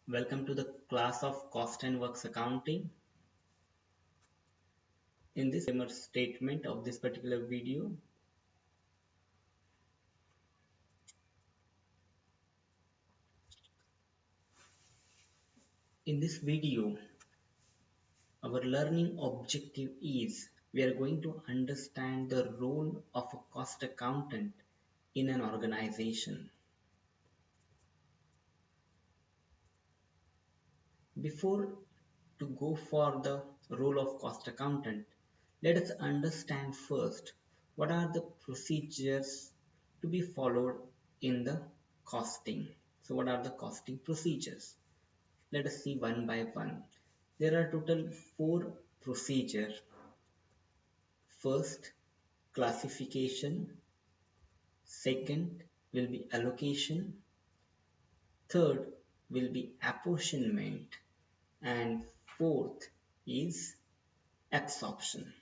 Welcome to the class of Cost and Works Accounting. In this disclaimer statement of this particular video, our learning objective is we are going to understand the role of a cost accountant in an organization. Before to go for the role of cost accountant, let us understand first what are the procedures to be followed in the costing. So what are the costing procedures? Let us see one by one. There are total 4 procedures. First, classification. Second will be allocation. Third will be apportionment. And fourth is absorption.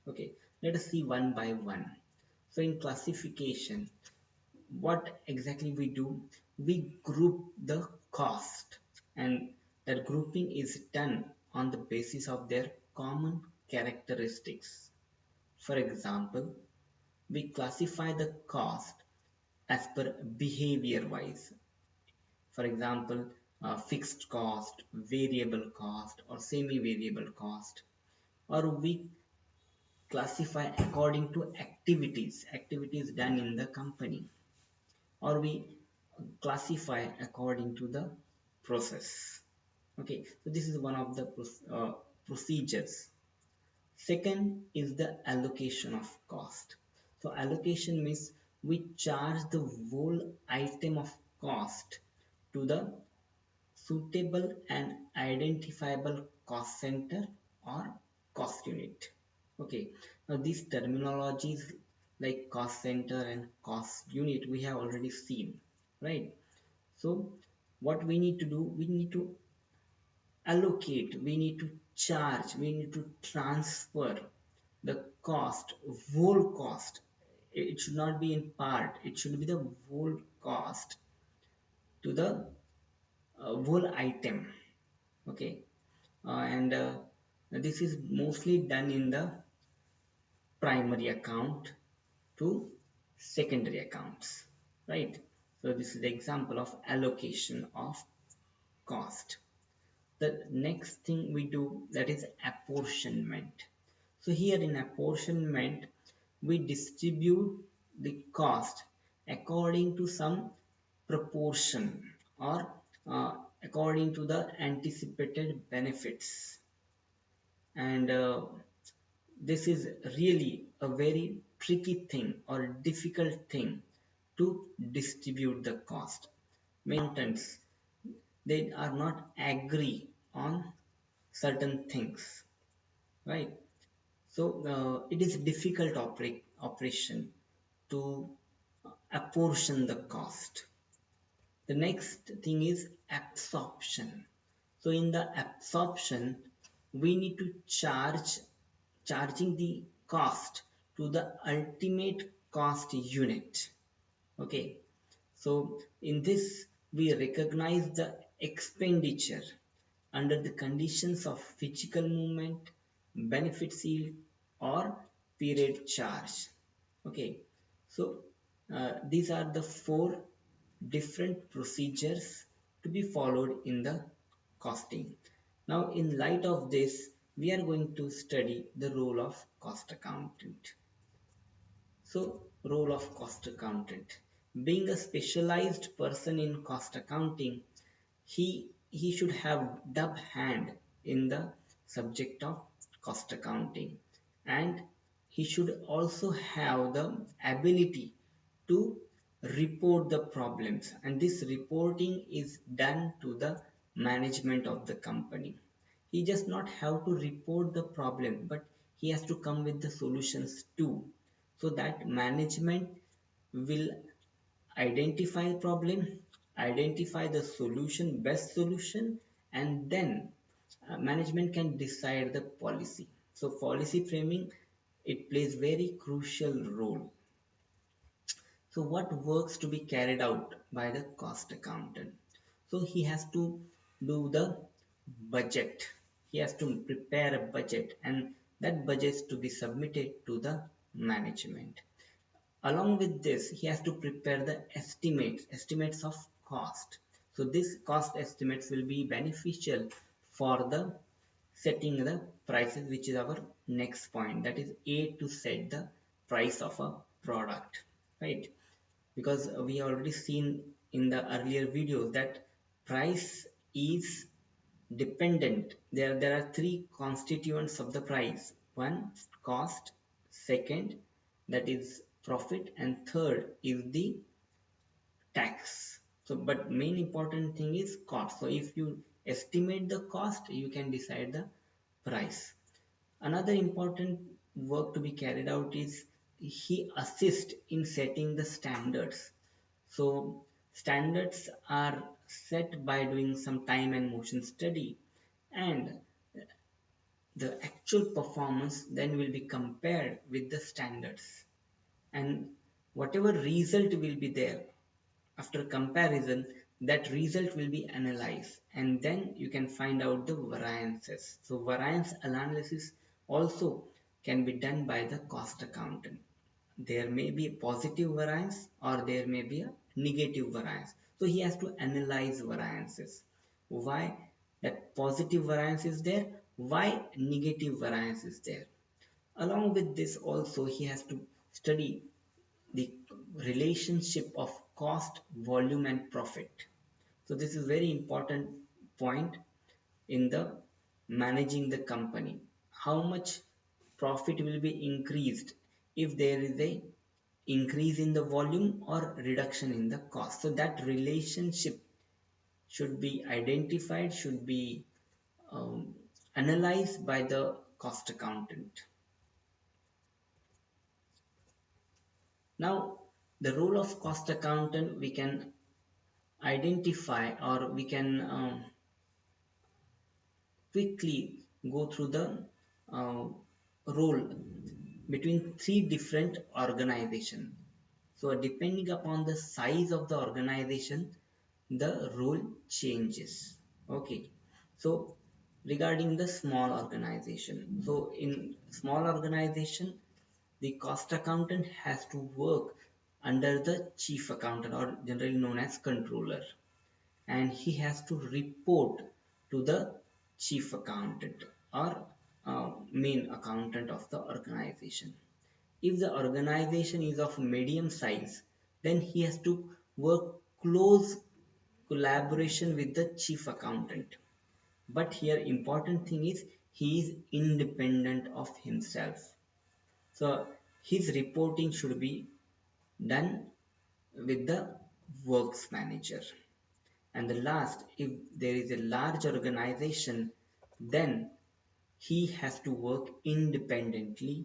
Okay, let us see one by one. So in classification, what exactly we do? We group the cost, and that grouping is done on the basis of their common characteristics. For example, we classify the cost as per behavior wise. For example, fixed cost, variable cost, or semi-variable cost. Or we classify according to activities done in the company. Or we classify according to the process. Okay, so this is one of the procedures. Second is the allocation of cost. So allocation means we charge the whole item of cost to the suitable and identifiable cost center or cost unit. Okay, now these terminologies like cost center and cost unit we have already seen, right? So what we need to do, we need to allocate, we need to charge, we need to transfer the cost, whole cost. It should not be in part, it should be the whole cost to the whole item. Okay, and this is mostly done in the primary account to secondary accounts, right? So this is the example of allocation of cost. The next thing we do, that is apportionment. So here in apportionment, we distribute the cost according to some proportion or according to the anticipated benefits. And this is really a very tricky thing or difficult thing to distribute the cost. Many accountants, they are not agree on certain things, right? So it is a difficult operation to apportion the cost. The next thing is absorption. So in the absorption, we need to charging the cost to the ultimate cost unit. Okay, so in this we recognize the expenditure under the conditions of physical movement, benefit yield, or period charge. Okay, so these are the 4 different procedures to be followed in the costing. Now, in light of this, we are going to study the role of cost accountant. So, role of cost accountant. Being a specialized person in cost accounting, he should have dub hand in the subject of cost accounting, and he should also have the ability to report the problems, and this reporting is done to the management of the company. He just not have to report the problem, but he has to come with the solutions too, so that management will identify problem, identify the solution, best solution, and then management can decide the policy. So policy framing, it plays very crucial role. So what works to be carried out by the cost accountant? So he has to do the budget. He has to prepare a budget, and that budget is to be submitted to the management. Along with this, he has to prepare the estimates of cost. So this cost estimates will be beneficial for the setting the prices, which is our next point. That is A, to set the price of a product, right? Because we already seen in the earlier videos that price is dependent. There are three constituents of the price. One, cost. Second, that is profit. And third is the tax. So, but main important thing is cost. So if you estimate the cost, you can decide the price. Another important work to be carried out is he assists in setting the standards. So standards are set by doing some time and motion study, and the actual performance then will be compared with the standards, and whatever result will be there after comparison, that result will be analyzed, and then you can find out the variances. So variance analysis also can be done by the cost accountant. There may be a positive variance or there may be a negative variance. So he has to analyze variances. Why that positive variance is there? Why negative variance is there? Along with this also he has to study the relationship of cost, volume and profit. So this is very important point in the managing the company. How much profit will be increased if there is a increase in the volume or reduction in the cost. So that relationship should be identified, should be um, analyzed by the cost accountant. Now, the role of cost accountant, we can identify or we can quickly go through the uh, role between three different organizations. So depending upon the size of the organization, the role changes. Okay. So regarding the small organization, so in small organization, the cost accountant has to work under the chief accountant, or generally known as controller, and he has to report to the chief accountant or main accountant of the organization. If the organization is of medium size, then he has to work close collaboration with the chief accountant. But here important thing is he is independent of himself. So his reporting should be done with the works manager. And the last, if there is a large organization, then he has to work independently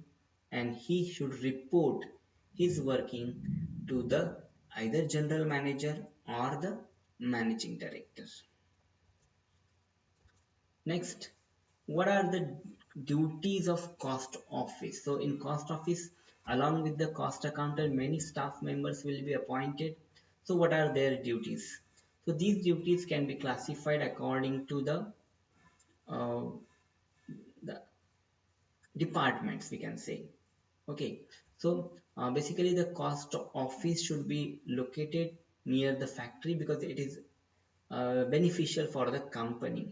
and he should report his working to the either general manager or the managing director. Next, what are the duties of cost office? So in cost office, along with the cost accountant, many staff members will be appointed. So what are their duties? So these duties can be classified according to uh, the departments, we can say. Okay, so basically the cost office should be located near the factory because it is beneficial for the company.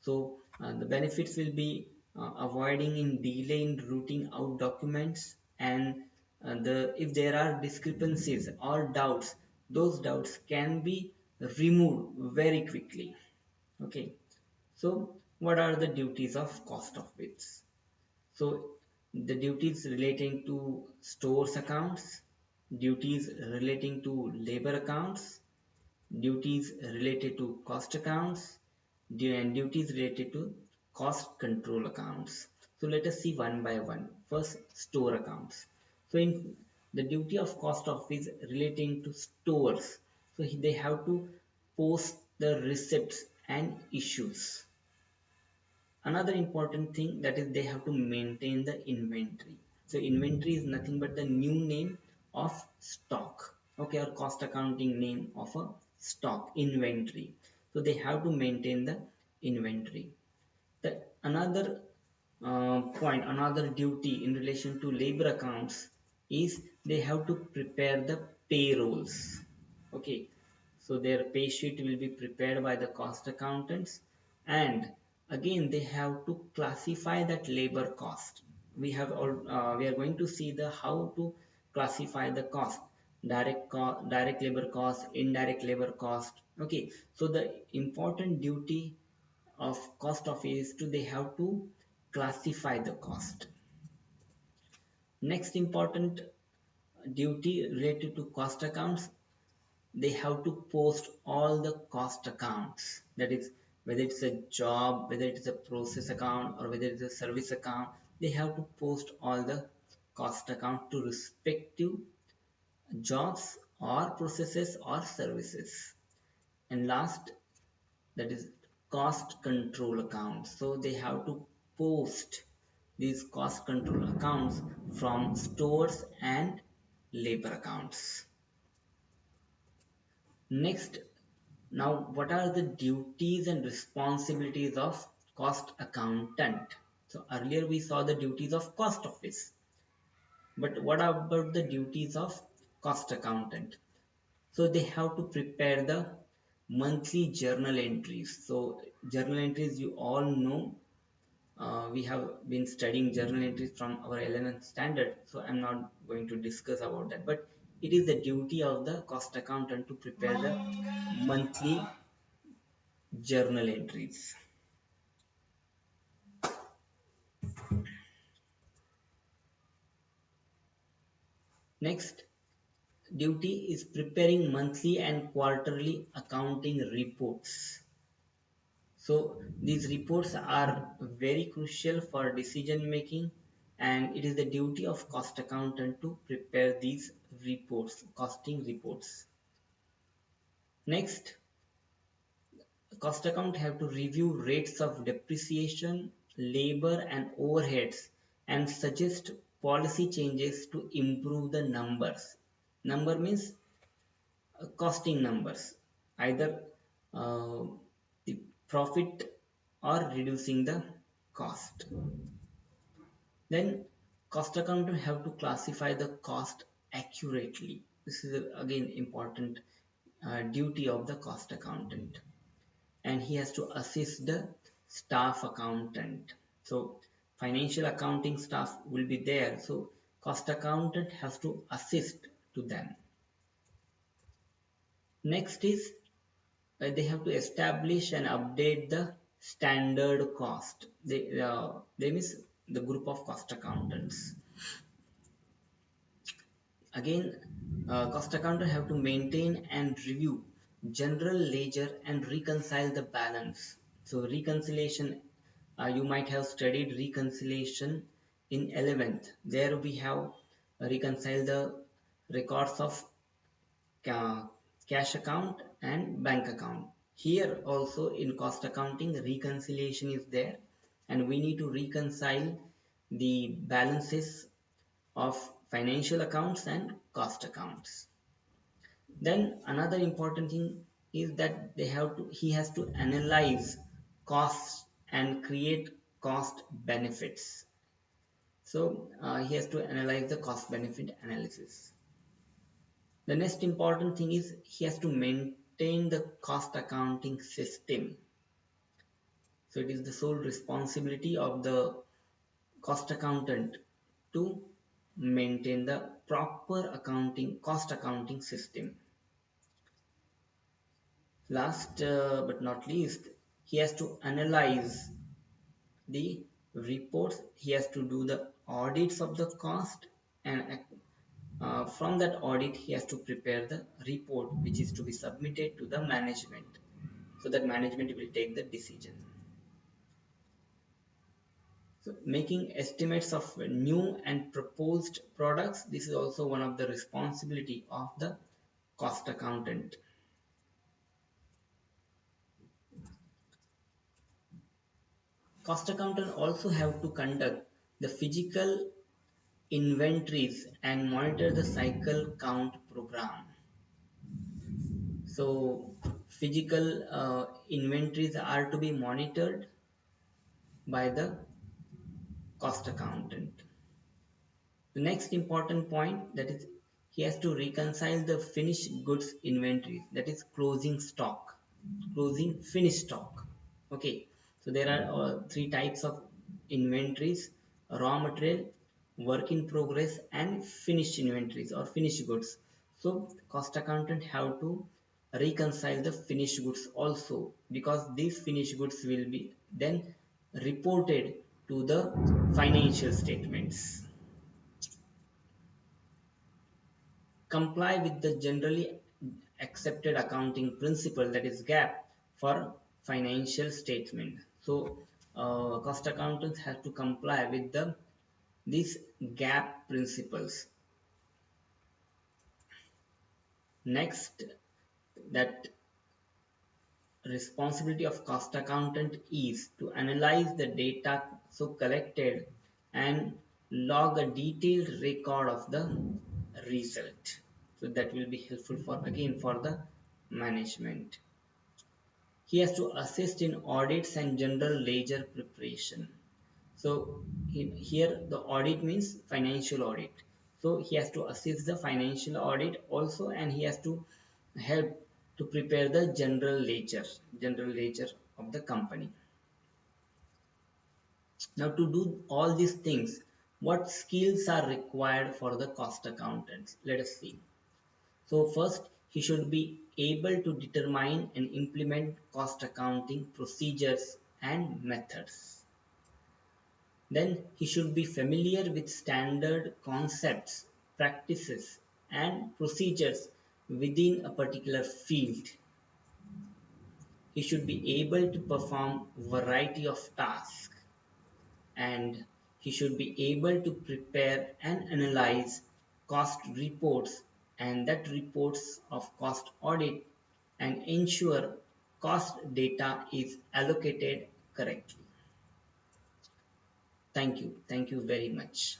So the benefits will be avoiding in delay in routing out documents, and the if there are discrepancies or doubts, those doubts can be removed very quickly. Okay, so what are the duties of cost of goods? So the duties relating to stores accounts, duties relating to labor accounts, duties related to cost accounts, and duties related to cost control accounts. So let us see one by one. First, store accounts. So in the duty of cost office relating to stores, so they have to post the receipts and issues. Another important thing, that is they have to maintain the inventory. So inventory is nothing but the new name of stock, okay, or cost accounting name of a stock, inventory. So they have to maintain the inventory. The another point, another duty in relation to labor accounts is they have to prepare the payrolls. Okay, so their pay sheet will be prepared by the cost accountants, and again they have to classify that labor cost. We are going to see the how to classify the cost: direct labor cost, indirect labor cost. Okay, so the important duty of cost of is to they have to classify the cost. Next important duty related to cost accounts, they have to post all the cost accounts, that is whether it's a job, whether it's a process account, or whether it's a service account. They have to post all the cost account to respective jobs or processes or services. And last, that is cost control accounts. So they have to post these cost control accounts from stores and labor accounts. Next, now what are the duties and responsibilities of cost accountant? So earlier we saw the duties of cost office, but what about the duties of cost accountant? So they have to prepare the monthly journal entries. So journal entries, you all know, we have been studying journal entries from our 11th standard, so I'm not going to discuss about that, but it is the duty of the cost accountant to prepare the monthly journal entries. Next duty is preparing monthly and quarterly accounting reports. So these reports are very crucial for decision making, and it is the duty of cost accountant to prepare these reports, costing reports. Next, cost account have to review rates of depreciation, labor and overheads, and suggest policy changes to improve the numbers. Number means costing numbers, either uh, the profit or reducing the cost. Then cost accountant have to classify the cost accurately. This is again important duty of the cost accountant, and he has to assist the staff accountant. So financial accounting staff will be there, so cost accountant has to assist to them. Next is they have to establish and update the standard cost. They means the group of cost accountants. Again, cost accountant have to maintain and review general ledger and reconcile the balance. So reconciliation, you might have studied reconciliation in 11th. There we have reconciled the records of cash account and bank account. Here also in cost accounting, reconciliation is there, and we need to reconcile the balances of financial accounts and cost accounts. Then another important thing is that he has to analyze costs and create cost benefits. So he has to analyze the cost benefit analysis. The next important thing is he has to maintain the cost accounting system. So it is the sole responsibility of the cost accountant to maintain the proper cost accounting system. Last but not least, he has to analyze the reports. He has to do the audits of the cost, and from that audit he has to prepare the report which is to be submitted to the management, so that management will take the decision. So making estimates of new and proposed products, this is also one of the responsibility of the cost accountant. Cost accountant also have to conduct the physical inventories and monitor the cycle count program. So physical inventories are to be monitored by the cost accountant. The next important point, that is, he has to reconcile the finished goods inventories, that is closing stock, closing finished stock. Okay, so there are three types of inventories: raw material, work in progress, and finished inventories or finished goods. So cost accountant have to reconcile the finished goods also, because these finished goods will be then reported to the financial statements. Comply with the generally accepted accounting principle, that is GAAP, for financial statement. So cost accountants have to comply with these GAAP principles. Next, that responsibility of cost accountant is to analyze the data so collected and log a detailed record of the result. So that will be helpful for, again, for the management. He has to assist in audits and general ledger preparation. So here the audit means financial audit. So he has to assist the financial audit also, and he has to help to prepare the general ledger of the company. Now, to do all these things, what skills are required for the cost accountants? Let us see. So first, he should be able to determine and implement cost accounting procedures and methods. Then he should be familiar with standard concepts, practices, and procedures within a particular field. He should be able to perform variety of tasks, and he should be able to prepare and analyze cost reports and that reports of cost audit, and ensure cost data is allocated correctly. Thank you very much.